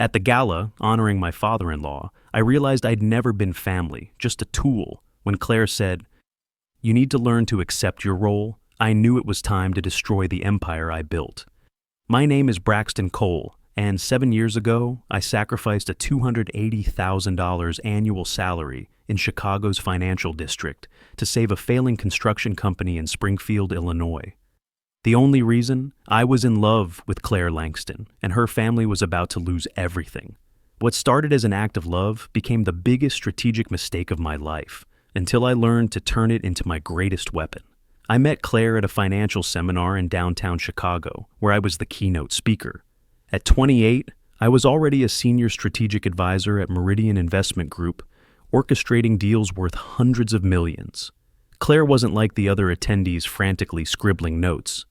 At the gala, honoring my father-in-law, I realized I'd never been family, just a tool. When Claire said, "You need to learn to accept your role," I knew it was time to destroy the empire I built. My name is Braxton Cole, and 7 years ago, I sacrificed a $280,000 annual salary in Chicago's financial district to save a failing construction company in Springfield, Illinois. The only reason? I was in love with Clare Langston, and her family was about to lose everything. What started as an act of love became the biggest strategic mistake of my life, until I learned to turn it into my greatest weapon. I met Claire at a financial seminar in downtown Chicago, where I was the keynote speaker. At 28, I was already a senior strategic advisor at Meridian Investment Group, orchestrating deals worth hundreds of millions. Claire wasn't like the other attendees frantically scribbling notes.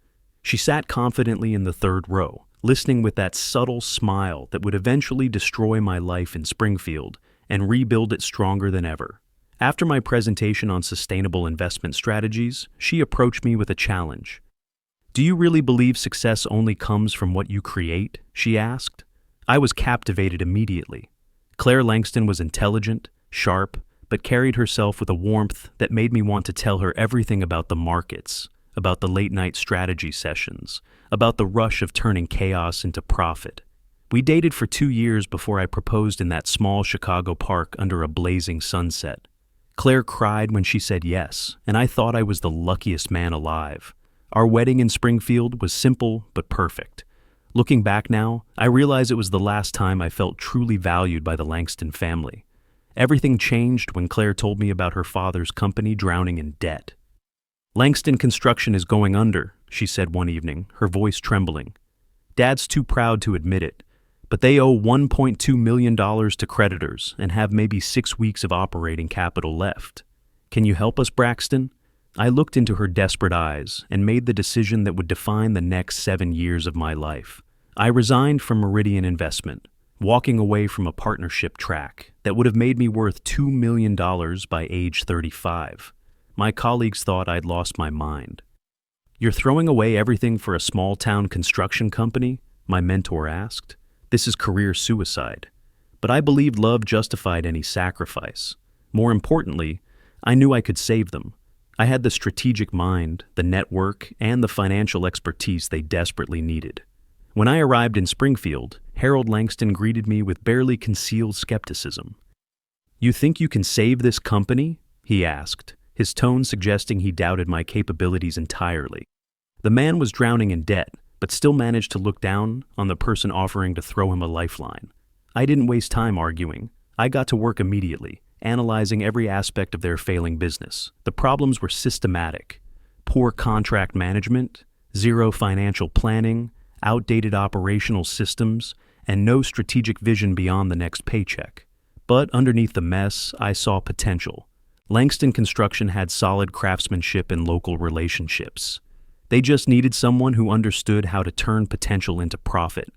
She sat confidently in the third row, listening with that subtle smile that would eventually destroy my life in Springfield and rebuild it stronger than ever. After my presentation on sustainable investment strategies, she approached me with a challenge. "Do you really believe success only comes from what you create?" she asked. I was captivated immediately. Clare Langston was intelligent, sharp, but carried herself with a warmth that made me want to tell her everything about the markets, about the late-night strategy sessions, about the rush of turning chaos into profit. We dated for 2 years before I proposed in that small Chicago park under a blazing sunset. Claire cried when she said yes, and I thought I was the luckiest man alive. Our wedding in Springfield was simple but perfect. Looking back now, I realize it was the last time I felt truly valued by the Langston family. Everything changed when Claire told me about her father's company drowning in debt. "Langston Construction is going under," she said one evening, her voice trembling. "Dad's too proud to admit it, but they owe $1.2 million to creditors and have maybe 6 weeks of operating capital left. Can you help us, Braxton?" I looked into her desperate eyes and made the decision that would define the next 7 years of my life. I resigned from Meridian Investment, walking away from a partnership track that would have made me worth $2 million by age 35. My colleagues thought I'd lost my mind. "You're throwing away everything for a small-town construction company?" my mentor asked. "This is career suicide." But I believed love justified any sacrifice. More importantly, I knew I could save them. I had the strategic mind, the network, and the financial expertise they desperately needed. When I arrived in Springfield, Harold Langston greeted me with barely concealed skepticism. "You think you can save this company?" he asked, his tone suggesting he doubted my capabilities entirely. The man was drowning in debt, but still managed to look down on the person offering to throw him a lifeline. I didn't waste time arguing. I got to work immediately, analyzing every aspect of their failing business. The problems were systematic: poor contract management, zero financial planning, outdated operational systems, and no strategic vision beyond the next paycheck. But underneath the mess, I saw potential. Langston Construction had solid craftsmanship and local relationships. They just needed someone who understood how to turn potential into profit.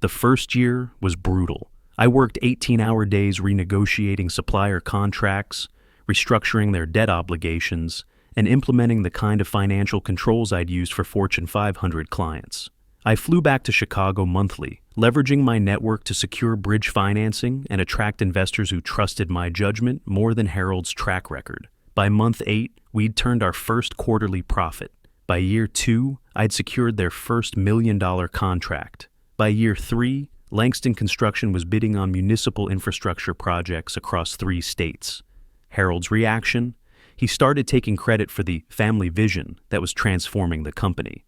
The first year was brutal. I worked 18-hour days renegotiating supplier contracts, restructuring their debt obligations, and implementing the kind of financial controls I'd used for Fortune 500 clients. I flew back to Chicago monthly, leveraging my network to secure bridge financing and attract investors who trusted my judgment more than Harold's track record. By month 8, we'd turned our first quarterly profit. By year 2, I'd secured their first $1 million contract. By year 3, Langston Construction was bidding on municipal infrastructure projects across 3 states. Harold's reaction? He started taking credit for the family vision that was transforming the company.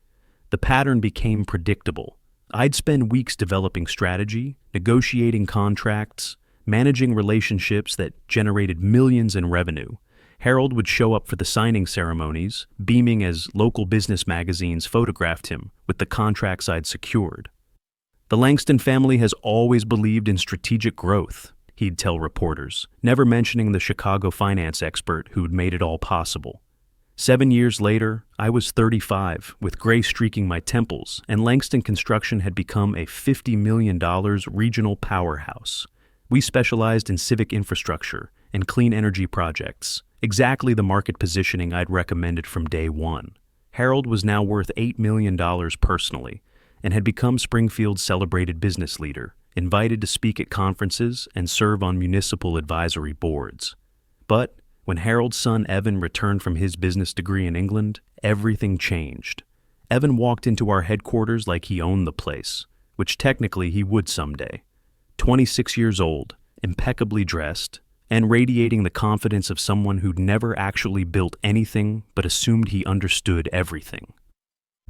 The pattern became predictable. I'd spend weeks developing strategy, negotiating contracts, managing relationships that generated millions in revenue. Harold would show up for the signing ceremonies, beaming as local business magazines photographed him with the contracts I'd secured. "The Langston family has always believed in strategic growth," he'd tell reporters, never mentioning the Chicago finance expert who'd made it all possible. 7 years later, I was 35, with gray streaking my temples, and Langston Construction had become a $50 million regional powerhouse. We specialized in civic infrastructure and clean energy projects, exactly the market positioning I'd recommended from day one. Harold was now worth $8 million personally, and had become Springfield's celebrated business leader. invited to speak at conferences, and serve on municipal advisory boards. But when Harold's son Evan returned from his business degree in England, everything changed. Evan walked into our headquarters like he owned the place, which technically he would someday. 26 years old, impeccably dressed, and radiating the confidence of someone who'd never actually built anything but assumed he understood everything.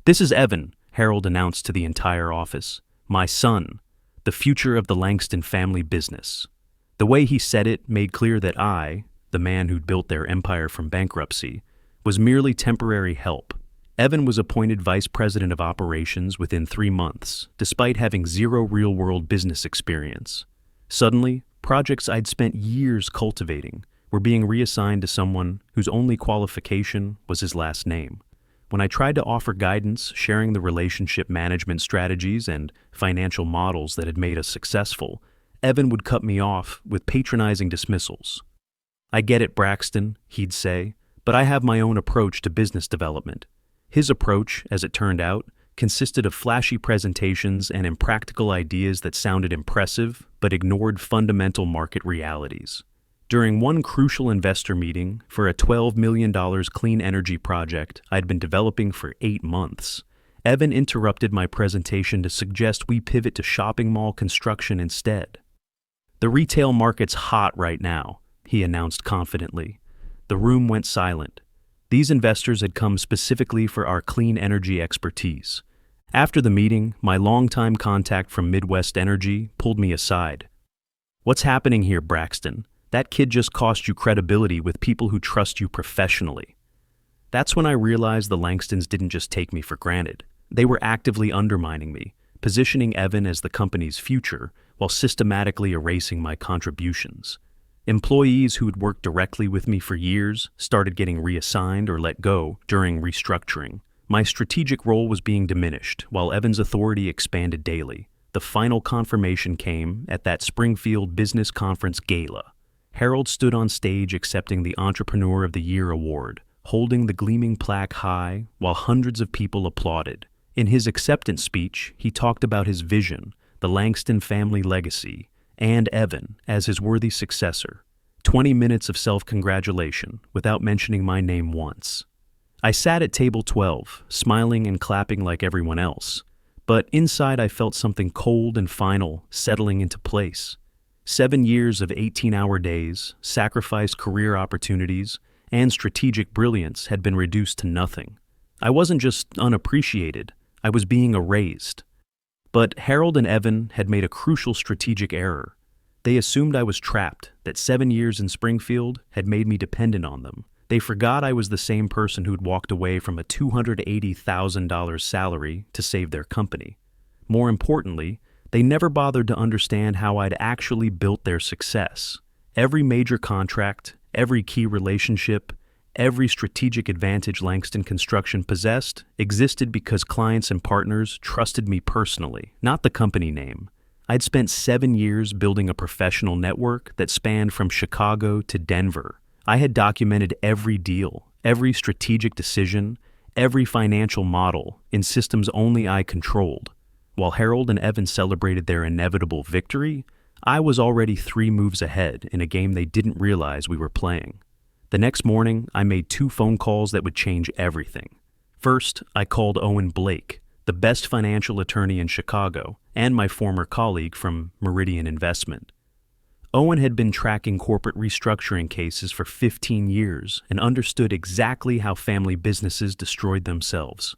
"This is Evan," Harold announced to the entire office. "My son, the future of the Langston family business." The way he said it made clear that I, the man who'd built their empire from bankruptcy, was merely temporary help. Evan was appointed vice president of operations within 3 months, despite having zero real-world business experience. Suddenly, projects I'd spent years cultivating were being reassigned to someone whose only qualification was his last name. When I tried to offer guidance, sharing the relationship management strategies and financial models that had made us successful, Evan would cut me off with patronizing dismissals. "I get it, Braxton," he'd say, "but I have my own approach to business development." His approach, as it turned out, consisted of flashy presentations and impractical ideas that sounded impressive but ignored fundamental market realities. During one crucial investor meeting for a $12 million clean energy project I'd been developing for 8 months, Evan interrupted my presentation to suggest we pivot to shopping mall construction instead. "The retail market's hot right now," he announced confidently. The room went silent. These investors had come specifically for our clean energy expertise. After the meeting, my longtime contact from Midwest Energy pulled me aside. "What's happening here, Braxton? That kid just cost you credibility with people who trust you professionally." That's when I realized the Langstons didn't just take me for granted. They were actively undermining me, positioning Evan as the company's future while systematically erasing my contributions. Employees who had worked directly with me for years started getting reassigned or let go during restructuring. My strategic role was being diminished, while Evan's authority expanded daily. The final confirmation came at that Springfield Business Conference Gala. Harold stood on stage accepting the Entrepreneur of the Year award, holding the gleaming plaque high while hundreds of people applauded. In his acceptance speech, he talked about his vision, the Langston family legacy, and Evan as his worthy successor. 20 minutes of self-congratulation without mentioning my name once. I sat at table 12, smiling and clapping like everyone else, but inside I felt something cold and final settling into place. 7 years of 18-hour days, sacrificed career opportunities, and strategic brilliance had been reduced to nothing. I wasn't just unappreciated, I was being erased. But Harold and Evan had made a crucial strategic error. They assumed I was trapped, that 7 years in Springfield had made me dependent on them. They forgot I was the same person who'd walked away from a $280,000 salary to save their company. More importantly, they never bothered to understand how I'd actually built their success. Every major contract, every key relationship, every strategic advantage Langston Construction possessed existed because clients and partners trusted me personally, not the company name. I'd spent 7 years building a professional network that spanned from Chicago to Denver. I had documented every deal, every strategic decision, every financial model in systems only I controlled. While Harold and Evan celebrated their inevitable victory, I was already 3 moves ahead in a game they didn't realize we were playing. The next morning, I made 2 phone calls that would change everything. First, I called Owen Blake, the best financial attorney in Chicago, and my former colleague from Meridian Investment. Owen had been tracking corporate restructuring cases for 15 years and understood exactly how family businesses destroyed themselves.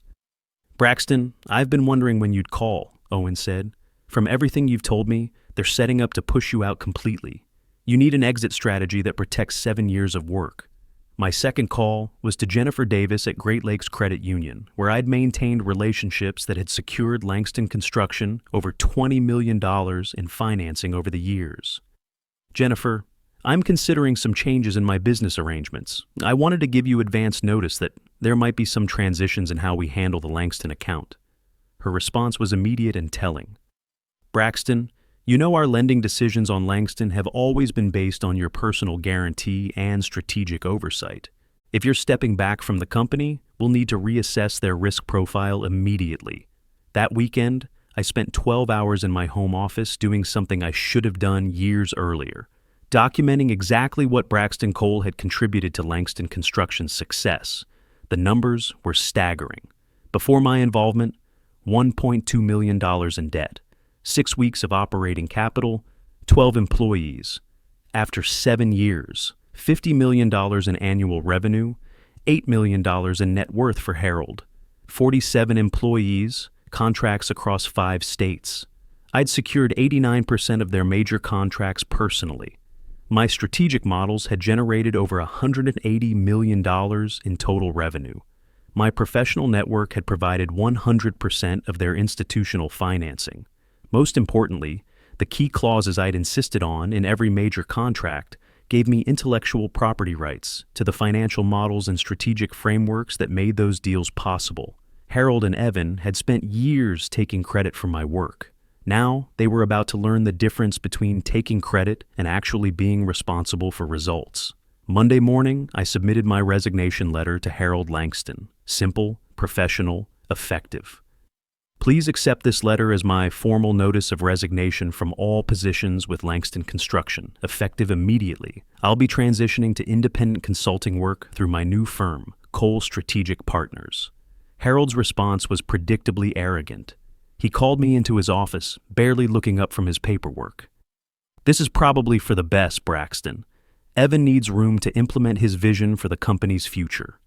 "Braxton, I've been wondering when you'd call," Owen said. "From everything you've told me, they're setting up to push you out completely. You need an exit strategy that protects 7 years of work." My second call was to Jennifer Davis at Great Lakes Credit Union, where I'd maintained relationships that had secured Langston Construction over $20 million in financing over the years. "Jennifer, I'm considering some changes in my business arrangements. I wanted to give you advance notice that there might be some transitions in how we handle the Langston account." Her response was immediate and telling. "Braxton, you know our lending decisions on Langston have always been based on your personal guarantee and strategic oversight. If you're stepping back from the company, we'll need to reassess their risk profile immediately. That weekend, I spent 12 hours in my home office doing something I should have done years earlier, documenting exactly what Braxton Cole had contributed to Langston Construction's success. The numbers were staggering. Before my involvement, $1.2 million in debt, 6 weeks of operating capital, 12 employees. After 7 years, $50 million in annual revenue, $8 million in net worth for Harold, 47 employees, contracts across 5 states. I'd secured 89% of their major contracts personally. My strategic models had generated over $180 million in total revenue. My professional network had provided 100% of their institutional financing. Most importantly, the key clauses I'd insisted on in every major contract gave me intellectual property rights to the financial models and strategic frameworks that made those deals possible. Harold and Evan had spent years taking credit for my work. Now, they were about to learn the difference between taking credit and actually being responsible for results. Monday morning, I submitted my resignation letter to Harold Langston. Simple, professional, effective. Please accept this letter as my formal notice of resignation from all positions with Langston Construction, effective immediately. I'll be transitioning to independent consulting work through my new firm, Cole Strategic Partners. Harold's response was predictably arrogant. He called me into his office, barely looking up from his paperwork. "This is probably for the best, Braxton. Evan needs room to implement his vision for the company's future."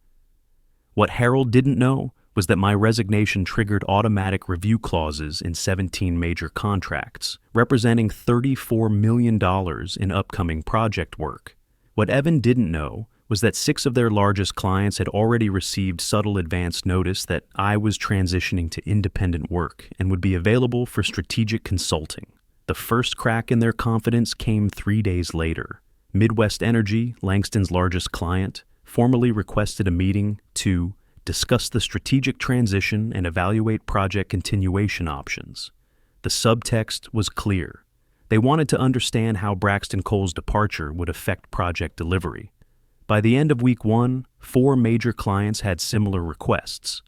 What Harold didn't know was that my resignation triggered automatic review clauses in 17 major contracts, representing $34 million in upcoming project work. What Evan didn't know was that 6 of their largest clients had already received subtle advance notice that I was transitioning to independent work and would be available for strategic consulting. The first crack in their confidence came 3 days later. Midwest Energy, Langston's largest client, formally requested a meeting to discuss the strategic transition and evaluate project continuation options. The subtext was clear. They wanted to understand how Braxton Cole's departure would affect project delivery. By the end of week 1, 4 major clients had similar requests.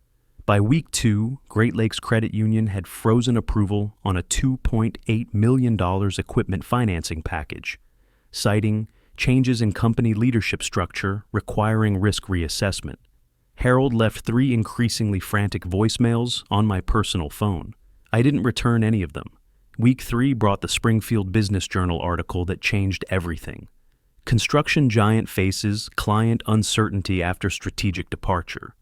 By week 2, Great Lakes Credit Union had frozen approval on a $2.8 million equipment financing package, citing changes in company leadership structure requiring risk reassessment. Harold left 3 increasingly frantic voicemails on my personal phone. I didn't return any of them. Week 3 brought the Springfield Business Journal article that changed everything. Construction giant faces client uncertainty after strategic departure.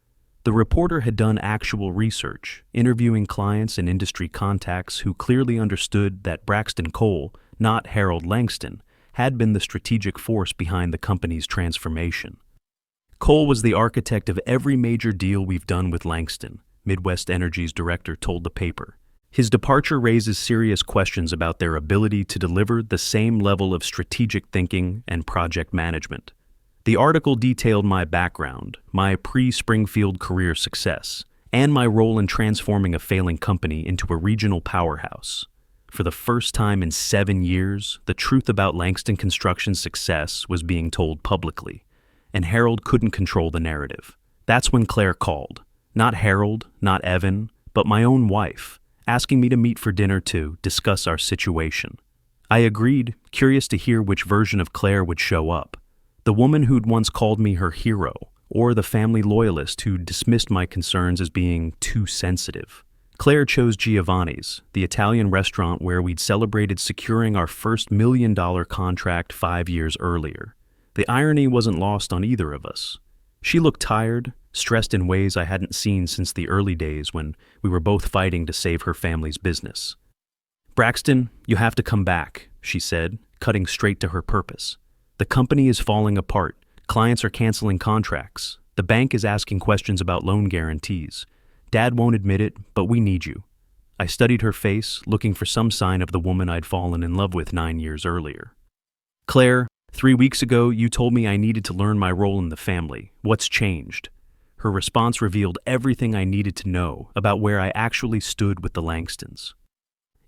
The reporter had done actual research, interviewing clients and industry contacts who clearly understood that Braxton Cole, not Harold Langston, had been the strategic force behind the company's transformation. Cole was the architect of every major deal we've done with Langston, Midwest Energy's director told the paper. His departure raises serious questions about their ability to deliver the same level of strategic thinking and project management. The article detailed my background, my pre-Springfield career success, and my role in transforming a failing company into a regional powerhouse. For the first time in 7 years, the truth about Langston Construction's success was being told publicly, and Harold couldn't control the narrative. That's when Clare called. Not Harold, not Evan, but my own wife, asking me to meet for dinner to discuss our situation. I agreed, curious to hear which version of Clare would show up. The woman who'd once called me her hero, or the family loyalist who dismissed my concerns as being too sensitive. Clare chose Giovanni's, the Italian restaurant where we'd celebrated securing our first $1 million contract 5 years earlier. The irony wasn't lost on either of us. She looked tired, stressed in ways I hadn't seen since the early days when we were both fighting to save her family's business. "Braxton, you have to come back," she said, cutting straight to her purpose. "The company is falling apart. Clients are canceling contracts. The bank is asking questions about loan guarantees. Dad won't admit it, but we need you." I studied her face, looking for some sign of the woman I'd fallen in love with 9 years earlier. "Clare, 3 weeks ago you told me I needed to learn my role in the family. What's changed?" Her response revealed everything I needed to know about where I actually stood with the Langstons.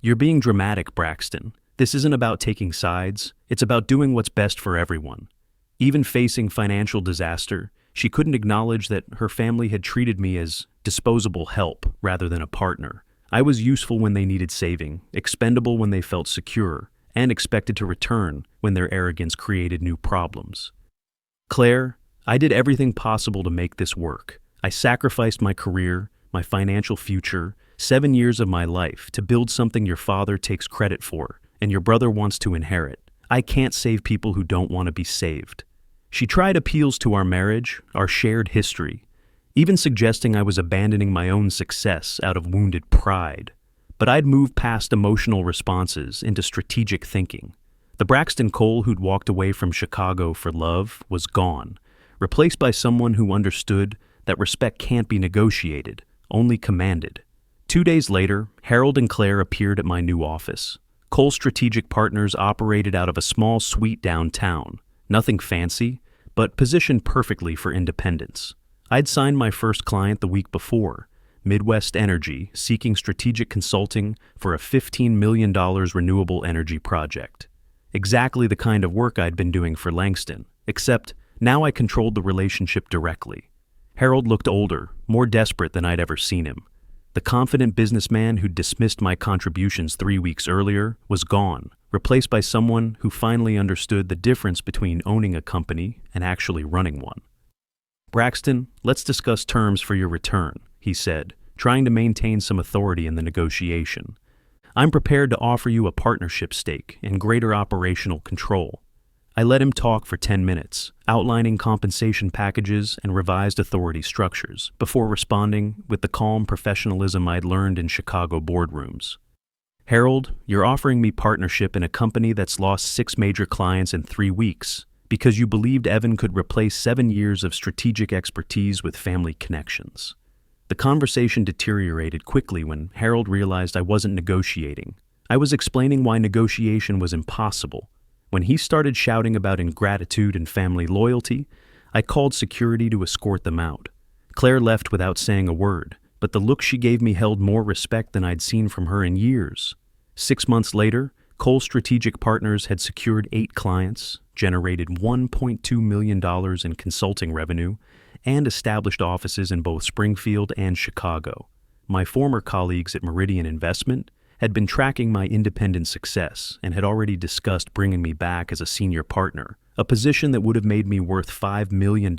"You're being dramatic, Braxton. This isn't about taking sides. It's about doing what's best for everyone." Even facing financial disaster, she couldn't acknowledge that her family had treated me as disposable help rather than a partner. I was useful when they needed saving, expendable when they felt secure, and expected to return when their arrogance created new problems. Claire, I did everything possible to make this work. I sacrificed my career, my financial future, 7 years of my life to build something your father takes credit for and your brother wants to inherit. I can't save people who don't want to be saved. She tried appeals to our marriage, our shared history, even suggesting I was abandoning my own success out of wounded pride. But I'd moved past emotional responses into strategic thinking. The Braxton Cole who'd walked away from Chicago for love was gone, replaced by someone who understood that respect can't be negotiated, only commanded. 2 days later, Harold and Claire appeared at my new office. Cole Strategic Partners operated out of a small suite downtown, nothing fancy, but positioned perfectly for independence. I'd signed my first client the week before, Midwest Energy, seeking strategic consulting for a $15 million renewable energy project. Exactly the kind of work I'd been doing for Langston, except now I controlled the relationship directly. Harold looked older, more desperate than I'd ever seen him. The confident businessman who'd dismissed my contributions 3 weeks earlier was gone, replaced by someone who finally understood the difference between owning a company and actually running one. "Braxton, let's discuss terms for your return," he said, trying to maintain some authority in the negotiation. "I'm prepared to offer you a partnership stake and greater operational control." I let him talk for 10 minutes, outlining compensation packages and revised authority structures, before responding with the calm professionalism I'd learned in Chicago boardrooms. "Harold, you're offering me partnership in a company that's lost 6 major clients in 3 weeks because you believed Evan could replace 7 years of strategic expertise with family connections." The conversation deteriorated quickly when Harold realized I wasn't negotiating. I was explaining why negotiation was impossible. When he started shouting about ingratitude and family loyalty, I called security to escort them out. Claire left without saying a word, but the look she gave me held more respect than I'd seen from her in years. 6 months later, Cole Strategic Partners had secured 8 clients, generated $1.2 million in consulting revenue, and established offices in both Springfield and Chicago. My former colleagues at Meridian Investment had been tracking my independent success and had already discussed bringing me back as a senior partner, a position that would have made me worth $5 million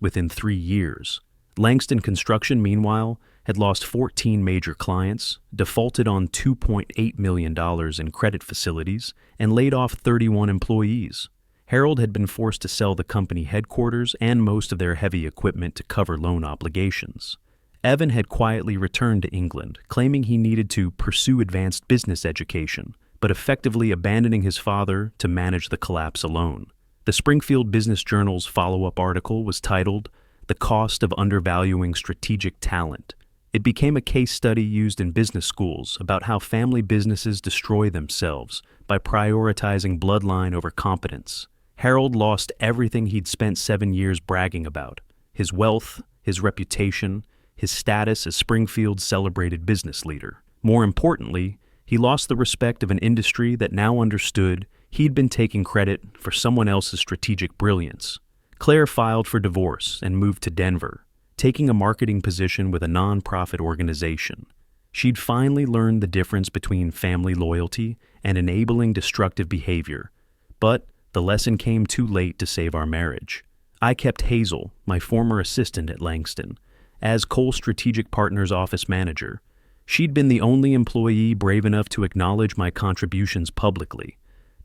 within 3 years. Langston Construction, meanwhile, had lost 14 major clients, defaulted on $2.8 million in credit facilities, and laid off 31 employees. Harold had been forced to sell the company headquarters and most of their heavy equipment to cover loan obligations. Evan had quietly returned to England, claiming he needed to pursue advanced business education, but effectively abandoning his father to manage the collapse alone. The Springfield Business Journal's follow-up article was titled, "The Cost of Undervaluing Strategic Talent." It became a case study used in business schools about how family businesses destroy themselves by prioritizing bloodline over competence. Harold lost everything he'd spent 7 years bragging about: his wealth, his reputation, his status as Springfield's celebrated business leader. More importantly, he lost the respect of an industry that now understood he'd been taking credit for someone else's strategic brilliance. Claire filed for divorce and moved to Denver, taking a marketing position with a nonprofit organization. She'd finally learned the difference between family loyalty and enabling destructive behavior, but the lesson came too late to save our marriage. I kept Hazel, my former assistant at Langston, as Cole Strategic Partners office manager. She'd been the only employee brave enough to acknowledge my contributions publicly,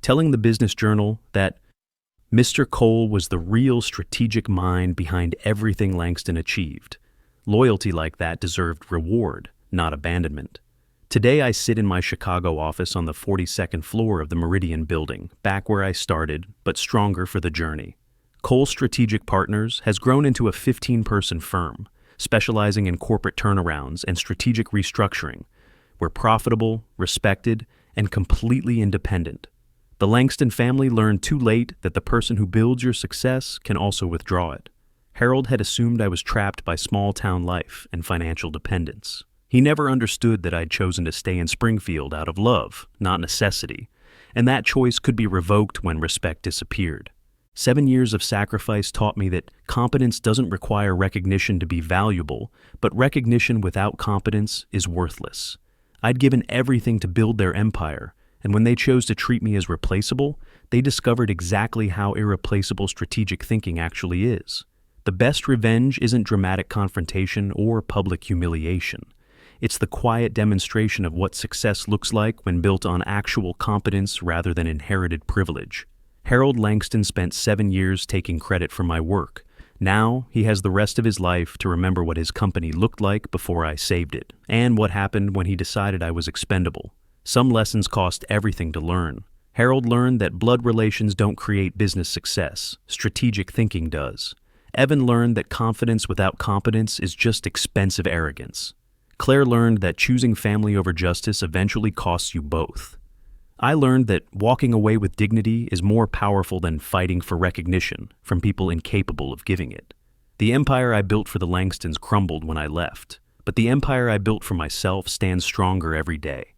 telling the Business Journal that Mr. Cole was the real strategic mind behind everything Langston achieved. Loyalty like that deserved reward, not abandonment. Today I sit in my Chicago office on the 42nd floor of the Meridian building, back where I started, but stronger for the journey. Cole Strategic Partners has grown into a 15-person firm, specializing in corporate turnarounds and strategic restructuring. We're profitable, respected, and completely independent. The Langston family learned too late that the person who builds your success can also withdraw it. Harold had assumed I was trapped by small-town life and financial dependence. He never understood that I'd chosen to stay in Springfield out of love, not necessity, and that choice could be revoked when respect disappeared. 7 years of sacrifice taught me that competence doesn't require recognition to be valuable, but recognition without competence is worthless. I'd given everything to build their empire, and when they chose to treat me as replaceable, they discovered exactly how irreplaceable strategic thinking actually is. The best revenge isn't dramatic confrontation or public humiliation. It's the quiet demonstration of what success looks like when built on actual competence rather than inherited privilege. Harold Langston spent 7 years taking credit for my work. Now, he has the rest of his life to remember what his company looked like before I saved it, and what happened when he decided I was expendable. Some lessons cost everything to learn. Harold learned that blood relations don't create business success. Strategic thinking does. Evan learned that confidence without competence is just expensive arrogance. Claire learned that choosing family over justice eventually costs you both. I learned that walking away with dignity is more powerful than fighting for recognition from people incapable of giving it. The empire I built for the Langstons crumbled when I left, but the empire I built for myself stands stronger every day.